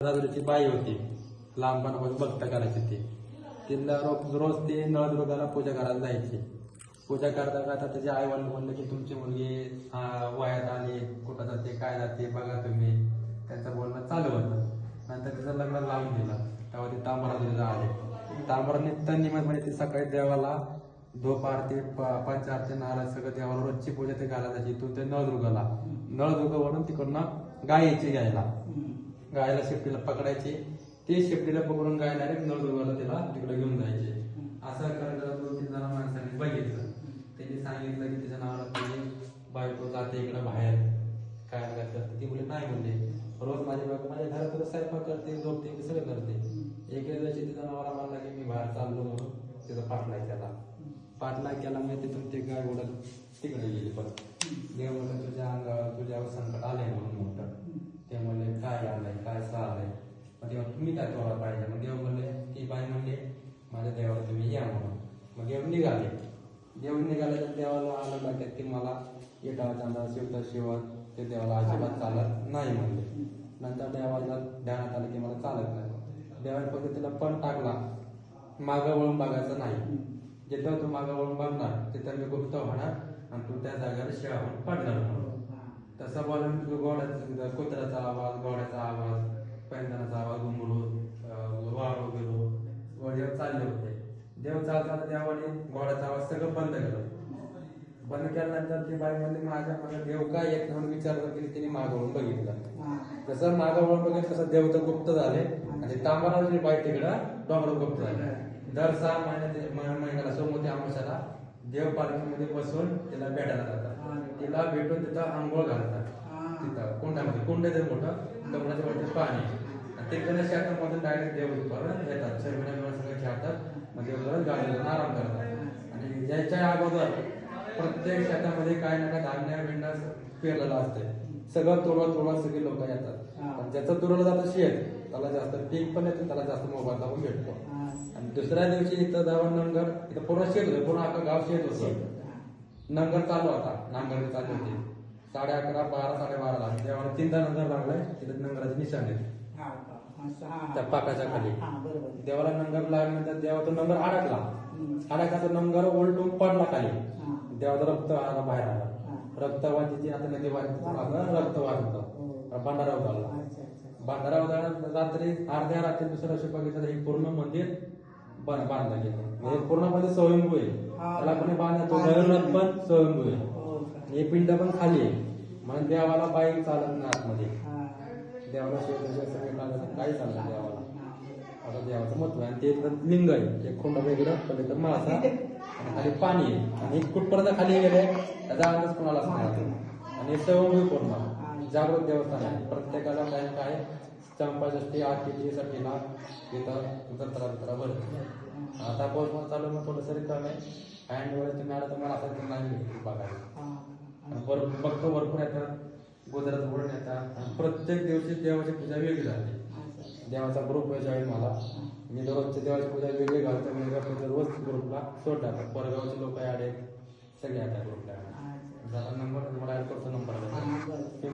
राजुरीची बाई होती, लहानपणापासून भक्त करायची ती. तिला रोज ते नळदुर्गाला पूजा करायला जायची. पूजा करता करता त्याचे आई वडील म्हणले की तुमची मुलगी वयात आली, कुठं जाते काय जाते बघा तुम्ही. त्यांचं बोलणं चालू होतं. नंतर तिचं लग्न लावून दिलं. तेव्हा ती तांबराजुरीला आले. तांबरा निमित्त म्हणजे ती सकाळी देवाला धूप आरती पंचारती नारळ सगळं देवाला रोजची पूजा ते घालायला जायची. इथून ते नळदुर्ग वरून तिकडनं गाय यायची घ्यायला. गायला शेपटीला पकडायची, ते शेपटीला पकडून गाय डायरेक्ट नळदुर्गाला तिला तिकडे घेऊन जायचे. असं करायला 2-3 जण माणसांनी बघितलं. त्यांनी सांगितलं की तिच्या नावाला तुझी बायको जाते इकडे बाहेर काय करते. ती बोलली नाही म्हणले, रोज माझी बायको माझ्या घरात स्वयंपाक करते, झोपते, सगळं करते. एका दिवशी तिच्या नावाला म्हणला की मी बाहेर चाललो म्हणून तिचा पाठलाग केला. पाठलाग केला म्हणजे तिथून ते गाय उडत तिकडे गेली. परत देव म्हणलं तुझ्या अंगावर तुझ्यावर संकट आलंय म्हणून मोठं. ते म्हणले काय आलंय काय आलंय. मग तेव्हा तुम्ही काय तोडा पाहिजे. मग देव म्हणले ती बाई म्हणले माझ्या देवाला तुम्ही या म्हणून. मग देव निघाले. तर देवाला आलं लागतात की मला येटा चांदा शिवता शिवत ते देवाला अजिबात चालत नाही म्हणले. नंतर देवाला ध्यानात आलं की मला चालत नाही. देवाने फक्त तिला पण टाकला, मागं वळून बघायचं नाही. जिथं तू मागं वळून बघणार तिथं मी गुप्त होणार आणि तू त्या जागेवर शिळा होऊन पडणार म्हणून. तसं बोलून घोड्याचा कुत्र्याचा आवाज, घोड्याचा आवाज, पैंजणाचा आवाज, घुंगरू वाळू गेलो देव चालले होते. देव चालताना देवाने घोड्याचा आवाज सगळं बंद केलं. बंद केल्यानंतर ती बाई म्हणली माझ्या मला देव काय येत म्हणून विचारलं की तिने मागवून बघितलं. जसं मागवून बघितलं तसं देव तर गुप्त झाले आणि तांबराची बाई तिकडं डोंगर गुप्त झाले. दर 6 महिन्याला सोमवती अमावस्याला देव पालखीमध्ये बसून तिला भेटायला जातात. तिला भेटून तिथं आंघोळ घालतात. तिथं कुंडामध्ये कुंड येते मोठं, कमळाच्या वरती पाणी. तिकडे शेतामधून डायरेक्ट देव येतात. सगळे खेळतात. मग देव गाडीला आराम करतात. आणि ज्याच्या अगोदर प्रत्येक शेतामध्ये काय ना काय धान्य बिंडा पेरलेलं असते. सगळं तोडवा सगळे लोक येतात. पण ज्याचं तुरवलं जातं शेत त्याला जास्त पीक पण येतं, त्याला जास्त मोबाईल पण भेटतो. आणि दुसऱ्या दिवशी इथं जाऊन नंगर, इथं पूर्ण शेत होतं, पूर्ण अख्खं गाव शेत होतं. नंगर चालू होता, नांगरणी चालू होती. 11:30, 12, 12:30ला देवाला 3दा नंगर लागलाय. तिथे नंगराचे निशाण आहेत त्या पाकाच्या खाली. देवाला नंगर लागल्यानंतर देवा तो नंगर अडकला तो नंगर उलटून पडला खाली. देवाचा रक्त बाहेर आला. रक्त वाहतीची आता नदी रक्त वाहत होतं. भंडारा उधळला. भंडारा उधळला रात्री अर्ध्या रात्री दुसऱ्या दिवशी बघितलं तर हे पूर्ण मंदिर बांधलं गेलं. पूर्ण मध्ये स्वयंभू आहे. त्याला पण बांधतो भैरवनाथ पण स्वयंभू आहे. हे पिंड पण खाली आहे. म्हणून देवाला बाई चालत नाही आतमध्ये. देवाला काही चालत देवाला. आता देवाचं महत्व आहे. आणि ते लिंग आहे. एक खोंड वेगळं पलीकडे मासा आणि खाली पाणी आहे. आणि कुठपर्यंत खाली गेले त्याचा अंदाज कोणालाच नाही. आणि स्वयंभू पूर्ण जागृत देवस्थान आहे. प्रत्येकाला काय काय चंपाषष्ठी आरतीला तिथं जत्रा भरते. आता पोहोचून चालू मग थोडंसं रिकाम आहे. हँड वगैरे तुम्ही आला तुम्हाला आता नाही भेटली बघायला. बघतो भरपूर येतात, गुजरात वळून येतात. प्रत्येक दिवशी देवाची पूजा वेगळी झाली. देवाचा ग्रुप आहे ज्यावेळी मला मी दररोजची देवाची पूजा वेगळी घालतो. म्हणजे रोज ग्रुपला सोडला. परगावचे लोक ऍड आहेत, सगळे आता ग्रुपला. नंबर तुम्हाला ऍड करतो. नंबर